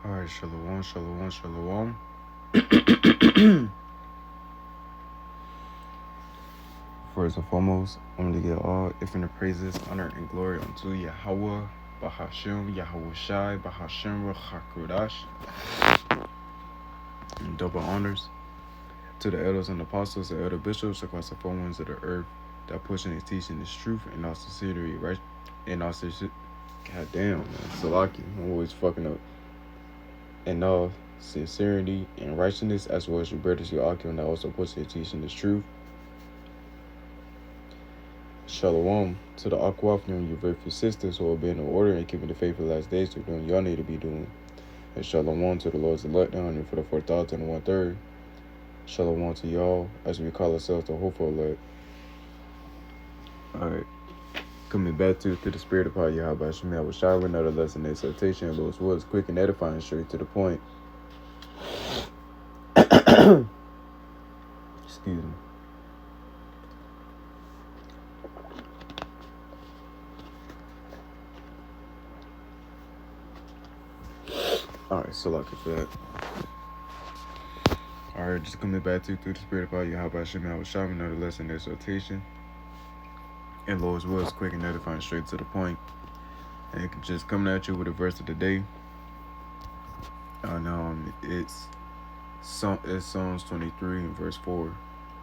All right, shalom, shalom, shalom. First and foremost, I want to give all infinite praises, honor, and glory unto Yahweh, Bahashim, Yahweh Shai, Bahashim, Hakudash, and double honors to the elders and apostles, the elder bishops across the four winds of the earth that pushing and teaching this truth and all sincerity, right? And all sincerity. God damn, man. Salaki, I'm always fucking up. And all sincerity and righteousness, as well as your brothers, your Akim, that also pushing and teaching this truth. Shalom to the Aquafian, your very few sisters who are being in order and keeping the faith for the last days to doing y'all need to be doing. And shalom to the Lord's elect down here for the 4,000 and 1/3. Shalom to y'all as we call ourselves the hopeful elect. Alright. Coming back to the spirit of power, Yahweh Shemel with Shire, another lesson in exhortation. Lord's words quick and edifying, straight to the point. Excuse me. Alright, so lucky for that. Alright, just coming back to through the spirit of power, Yahweh Shemel with Shire, another lesson in exhortation. And Lord's words quick and edifying, straight to the point. And just coming at you with a verse of the day. And it's Psalms 23 and verse 4.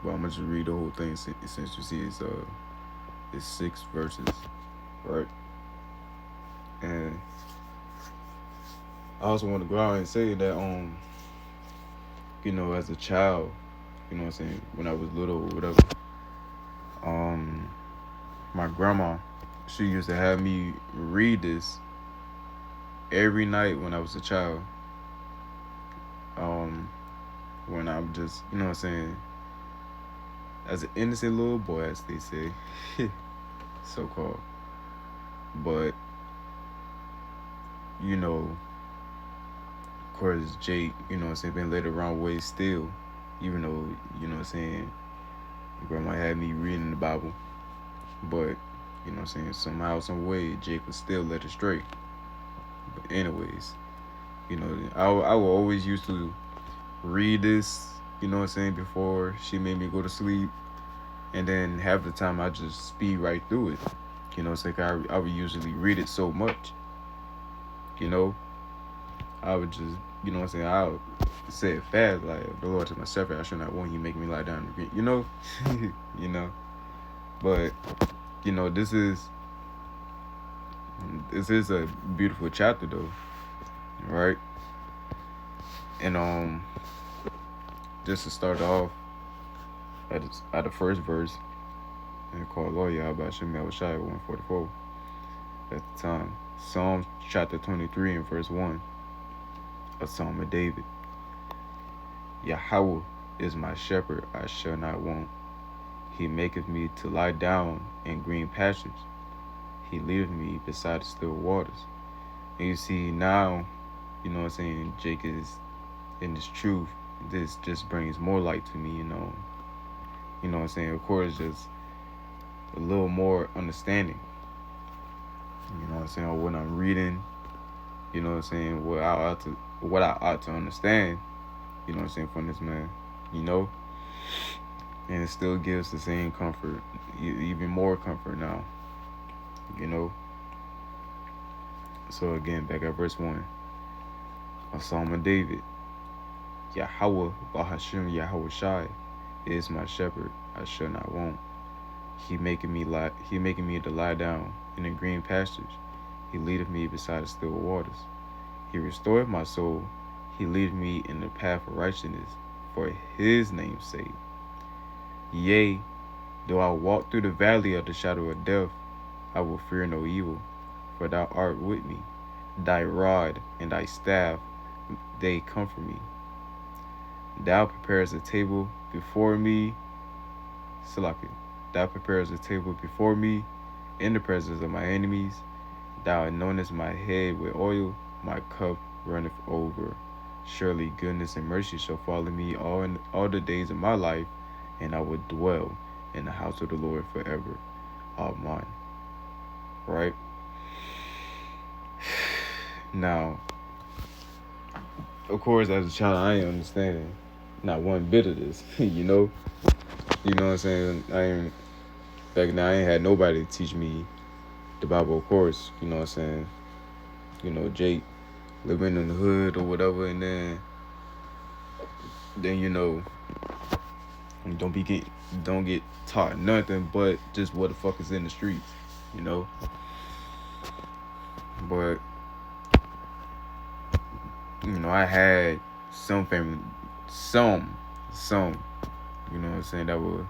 But I'm gonna just read the whole thing since you see it's 6 verses, right? And I also want to go out and say that as a child, what I'm saying, when I was little or whatever, my grandma, she used to have me read this every night when I was a child. When I'm just, as an innocent little boy, as they say, so called. But, of course, Jake, been led the wrong way still, even though, grandma had me reading the Bible. But, somehow, some way, Jake was still led astray. But anyways, I will always used to read this, before she made me go to sleep. And then half the time I just speed right through it. I would usually read it so much. I would just, I would say it fast, like, the Lord to myself, I should not want you make me lie down again, But, this is a beautiful chapter though, right? And just to start off at the first verse, and called Lord Yahweh Shemel Shai 144 at the time. Psalms chapter 23 and verse 1, a Psalm of David. Yahweh is my shepherd, I shall not want. He maketh me to lie down in green pastures. He leadeth me beside the still waters. And you see now, Jake is in this truth. This just brings more light to me, Of course, just a little more understanding. When I'm reading, what I ought to understand, from this man, And it still gives the same comfort, even more comfort now, So again, back at verse 1, a Psalm of David. Yahweh Bahashim Yahweh Shai is my shepherd, I shall not want. He making me to lie down in the green pastures. He leadeth me beside the still waters. He restoreth my soul. He leadeth me in the path of righteousness for his name's sake. Yea, though I walk through the valley of the shadow of death, I will fear no evil, for thou art with me. Thy rod and thy staff, they comfort me. Thou preparest a table before me. Salaki. Thou preparest a table before me in the presence of my enemies. Thou anointest my head with oil, my cup runneth over. Surely goodness and mercy shall follow me all the days of my life, and I will dwell in the house of the Lord forever. Amen. Right? Now, of course, as a child, I ain't understanding not one bit of this. You know what I'm saying. I ain't back now. I ain't had nobody to teach me the Bible, of course. You know what I'm saying. Jake living in the hood or whatever, and then don't get taught nothing but just what the fuck is in the streets, you know. But I had some family, some, you know what I'm saying, that were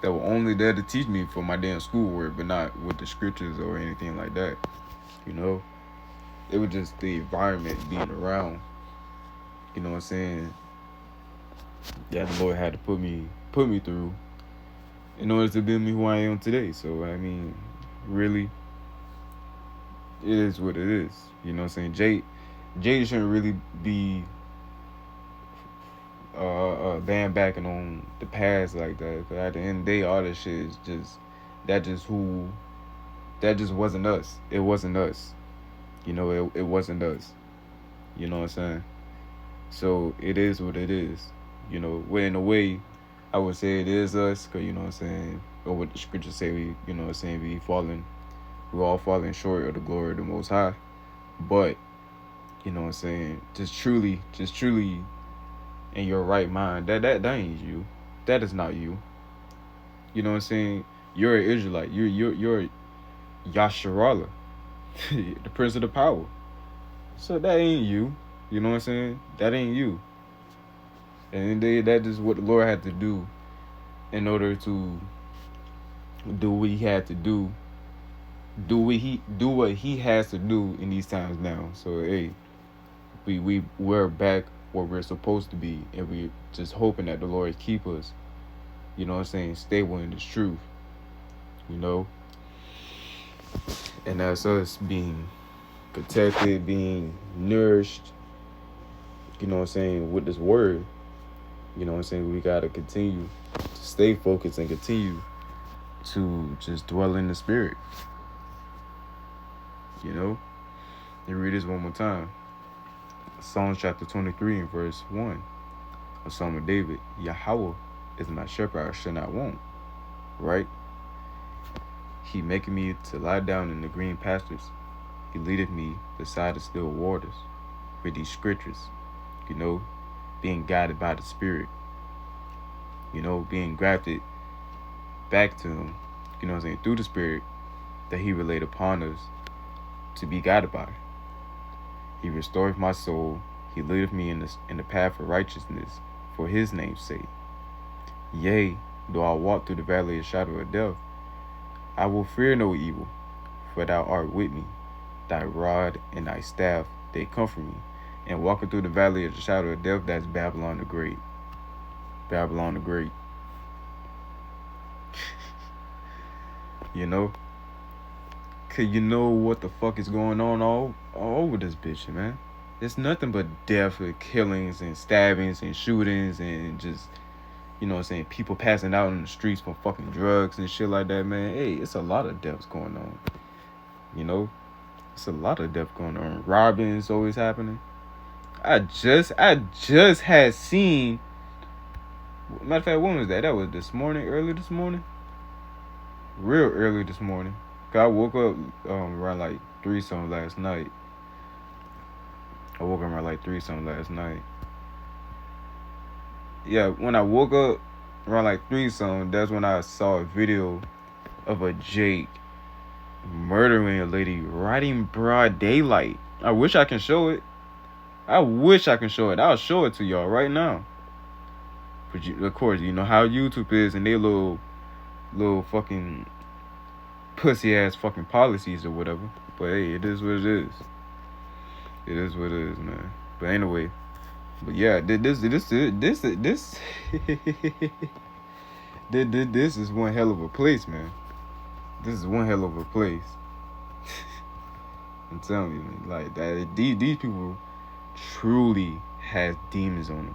only there to teach me for my damn schoolwork, but not with the scriptures or anything like that. You know, it was just the environment being around. You know what I'm saying? Yeah, the Lord had to put me through in order to build me who I am today. So I mean, really, it is what it is. You know what I'm saying? Jay shouldn't really be backing on the past like that. Cause at the end of the day, all this shit is that just wasn't us. It wasn't us. It wasn't us. You know what I'm saying? So it is what it is. Well, in a way, I would say it is us, cause you know what I'm saying, or what the scriptures say, you know what I'm saying, we're all falling short of the glory of the Most High. But you know what I'm saying, just truly in your right mind, that ain't you. That is not you. You know what I'm saying? You're an Israelite. You're Yasharallah, the Prince of the Power. So that ain't you. You know what I'm saying? That ain't you. And that is what the Lord had to do in order to do what he had to do. Do what he has to do in these times now. So hey, we're back where we're supposed to be, and we just hoping that the Lord keep us, you know what I'm saying, stable in this truth, and that's us being protected, being nourished, you know what I'm saying, with this word. You know what I'm saying, we gotta continue to stay focused and continue to just dwell in the spirit. And read this one more time. Psalms chapter 23 and verse 1. A Psalm of David. Yahweh is my shepherd, I shall not want. Right? He maketh me to lie down in the green pastures. He leadeth me beside the still waters. With these scriptures, being guided by the Spirit. Being grafted back to him, you know what I'm saying, through the Spirit that he relayed upon us to be guided by. He restoreth my soul. He leadeth me in the path of righteousness for his name's sake. Yea, though I walk through the valley of the shadow of death, I will fear no evil, for thou art with me. Thy rod and thy staff, they comfort me. And walking through the valley of the shadow of death, that's Babylon the Great. Babylon the Great. Cause you know what the fuck is going on all over this bitch, man. It's nothing but death and killings and stabbings and shootings and just, you know what I'm saying, people passing out in the streets from fucking drugs and shit like that, man. Hey, it's a lot of deaths going on. It's a lot of death going on. Robbing is always happening. I just had seen, matter of fact, when was that? That was early this morning. Real early this morning. I woke up around like 3 something last night. Yeah, when I woke up around like 3 something, that's when I saw a video of a Jake murdering a lady right in broad daylight. I wish I can show it. I'll show it to y'all right now. But of course, you know how YouTube is and they little fucking pussy ass fucking policies or whatever. But hey, it is what it is. It is what it is, man. But anyway, yeah, this this is one hell of a place, man. This is one hell of a place. I'm telling you, man, like that. These people truly has demons on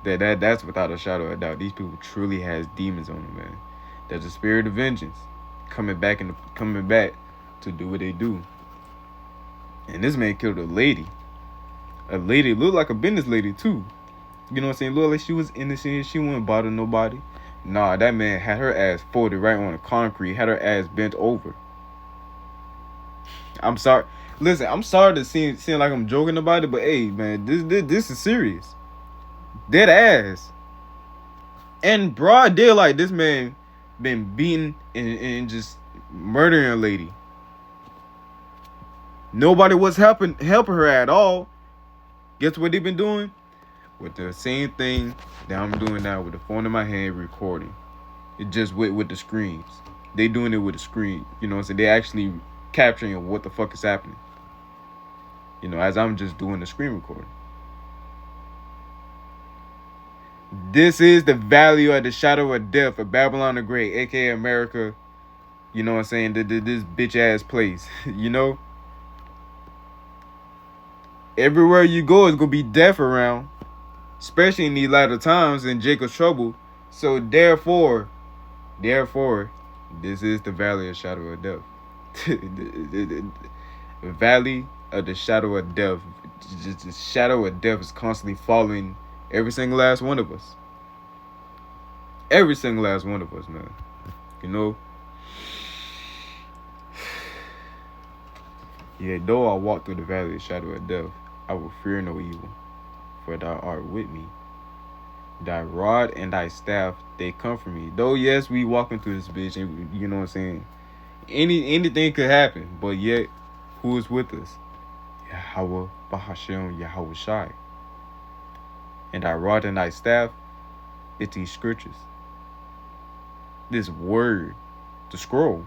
them. That's without a shadow of a doubt. These people truly has demons on them, man. There's a spirit of vengeance coming back to do what they do. And this man killed a lady. A lady looked like a business lady too. You know what I'm saying? Looked like she was innocent. She wouldn't bother nobody. Nah, that man had her ass folded right on the concrete. Had her ass bent over. I'm sorry. Listen, I'm sorry to seem like I'm joking about it, but hey, man, this is serious. Dead ass. And broad daylight, this man been beating and just murdering a lady. Nobody was helping her at all. Guess what they been doing? With the same thing that I'm doing now with the phone in my hand recording. It just with the screens. They doing it with the screen. You know what I'm saying? They actually capturing what the fuck is happening. You know, as I'm just doing the screen recording. This is the value of the shadow of death of Babylon the Great, aka America. You know what I'm saying? This bitch ass place. You know? Everywhere you go is gonna be death around. Especially in these latter times in Jacob's trouble. So therefore, this is the valley of shadow of death. The valley of the shadow of death. The shadow of death is constantly following every single last one of us. Every single last one of us, man. You know? Yeah, though I walk through the valley of the shadow of death, I will fear no evil, for thou art with me. Thy rod and thy staff, they comfort me. Though, yes, we walking through this bitch, and you know what I'm saying? Anything could happen, but yet, who is with us? Yahweh, Bahashem, Yahweh Shai. And thy rod and thy staff, it's these scriptures. This word, the scroll.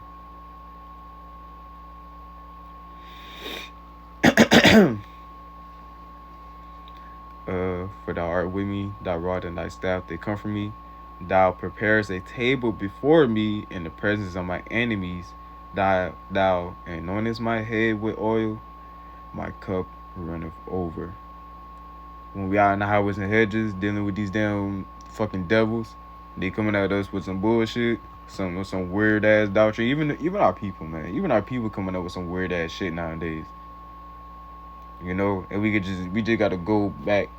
For thou art with me, thy rod and thy staff, they comfort me. Thou preparest a table before me in the presence of my enemies. Thou anointest my head with oil, my cup runneth over. When we out in the highways and hedges dealing with these damn fucking devils, they coming at us with some bullshit, some weird ass doctrine. Even our people, man. Even our people coming up with some weird ass shit nowadays. You know, and we just gotta go back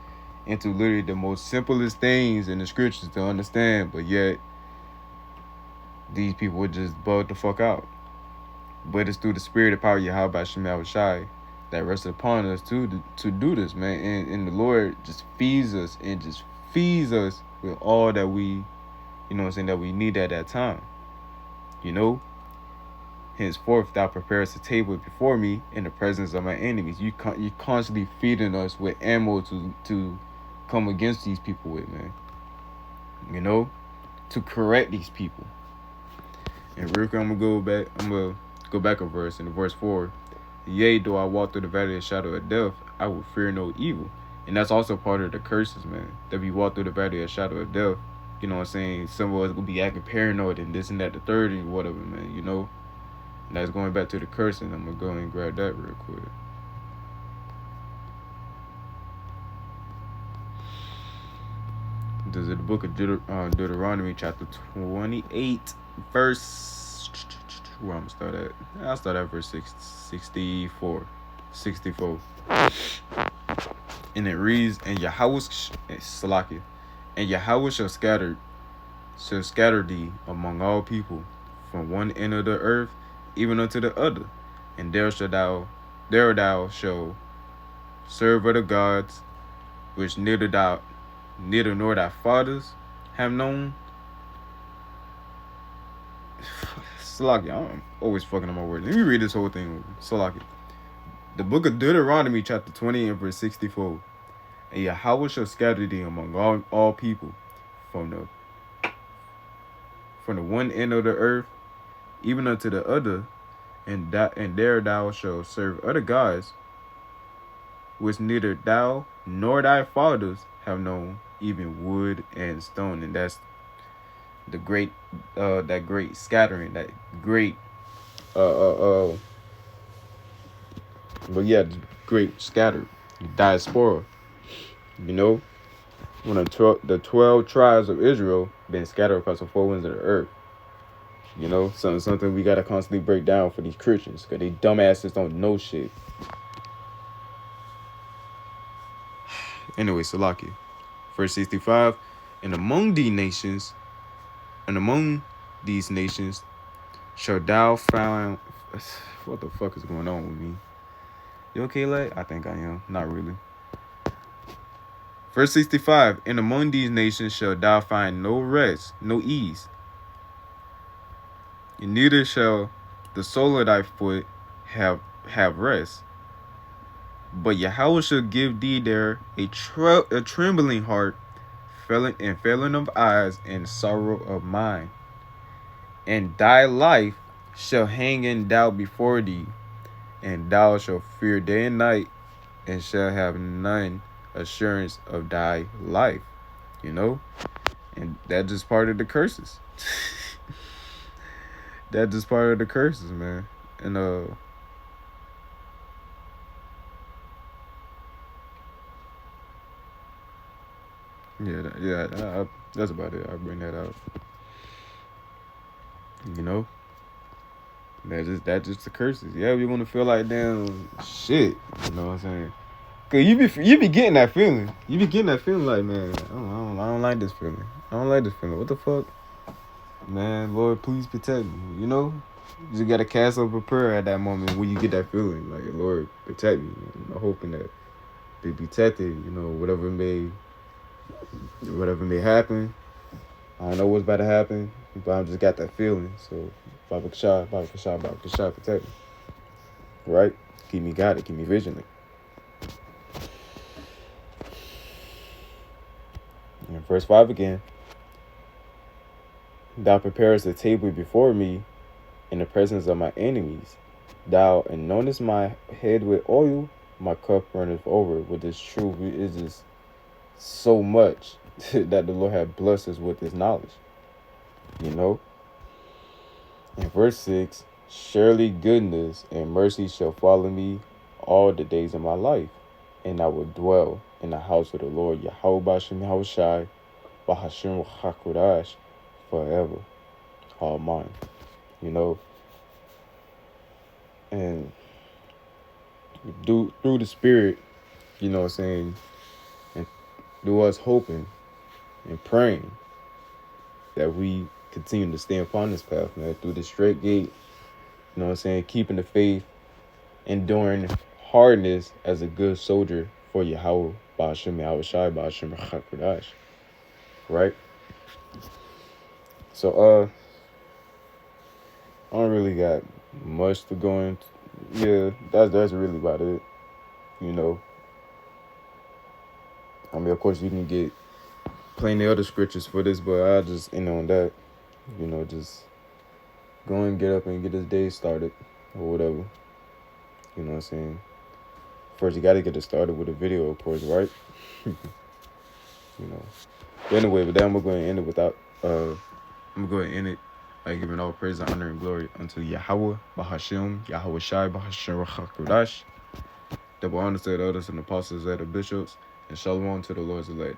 into literally the most simplest things in the scriptures to understand, but yet these people would just bug the fuck out. But it's through the spirit of power Yahweh Shemel Shai that rested upon us to do this, man. And the Lord just feeds us with all that we, you know what I'm saying, that we need at that time. You know? Henceforth, thou preparest a table before me in the presence of my enemies. You constantly feeding us with ammo to come against these people with, man. You know, to correct these people. And real quick, I'm gonna go back a verse in verse 4. Yea, though I walk through the valley of the shadow of death, I will fear no evil. And that's also part of the curses, man. That we walk through the valley of the shadow of death. You know what I'm saying? Some of us will be acting paranoid and this and that, the third and whatever, man. You know. And that's going back to the cursing. I'm going to go and grab that real quick. This is the book of Deuteronomy, chapter 28, verse... Where I'm going to start at? I'll start at verse 64. And it reads, And Yahweh shall scatter thee among all people, from one end of the earth even unto the other, and there thou shalt serve other gods, which neither nor thy fathers have known. Salaki, I'm always fucking on my words. Let me read this whole thing. Salaki. The book of Deuteronomy, chapter 20 and verse 64. And Yahweh shall scatter thee among all people, from the one end of the earth even unto the other, and there thou shalt serve other gods, which neither thou nor thy fathers have known, even wood and stone. And that's the great that great scattering, that great but yeah, great scatter, diaspora. You know, when the 12 tribes of Israel been scattered across the four winds of the earth. You know, something we gotta constantly break down for these Christians, because they dumbasses don't know shit. Anyway, Salaki. Verse 65. And among these nations shall thou find. What the fuck is going on with me? You okay, lad? I think I am. Not really. Verse 65. And among these nations shall thou find no rest, no ease. And neither shall the sole of thy foot have rest. But Yahweh shall give thee there a trembling heart, failing of eyes, and sorrow of mind. And thy life shall hang in doubt before thee, and thou shalt fear day and night, and shall have none assurance of thy life. You know? And that's just part of the curses. That's just part of the curses, man. And that's about it. I'll bring that out. You know? That's just the curses. Yeah, you're gonna feel like damn shit. You know what I'm saying? Cause you be getting that feeling. You be getting that feeling like, man, I don't like this feeling. I don't like this feeling. What the fuck? Man, Lord, please protect me. You know? You just gotta cast up a prayer at that moment when you get that feeling. Like, Lord, protect me. I'm hoping that they be protected, you know, whatever may happen. I don't know what's about to happen, but I just got that feeling. So, Baba Kashah, protect me. Right? Keep me guided, keep me vigilant. And verse 5 again. Thou preparest a table before me in the presence of my enemies. Thou anointest my head with oil, my cup runneth over. With this truth, it is just so much that the Lord had blessed us with this knowledge. You know? In verse 6, surely goodness and mercy shall follow me all the days of my life, and I will dwell in the house of the Lord, Yahweh B'Hashem Yahushai, B'Hashem Hakodash, forever. All mine. You know? And through the Spirit, you know what I'm saying, and through us hoping and praying that we continue to stay upon this path, man, through the straight gate, you know what I'm saying, keeping the faith, enduring hardness as a good soldier for Yahweh, Ba'Hashem Yahushai, Ba'Hashem HaKodash, right? So, I don't really got much to go into. Yeah, that's really about it, you know. I mean, of course, you can get plenty of other scriptures for this, but I'll just end on that. You know, just go and get up and get this day started or whatever. You know what I'm saying? First, you got to get it started with a video, of course, right? You know. But anyway, with that, I'm going to end it without, I'm going to go ahead and end it by giving all praise, honor, and glory unto Yahweh, B'Hashem, Yahweh Shai, B'Hashem Rachakodash, double honor to the elders and apostles and the bishops, and shalom to the Lord's elect.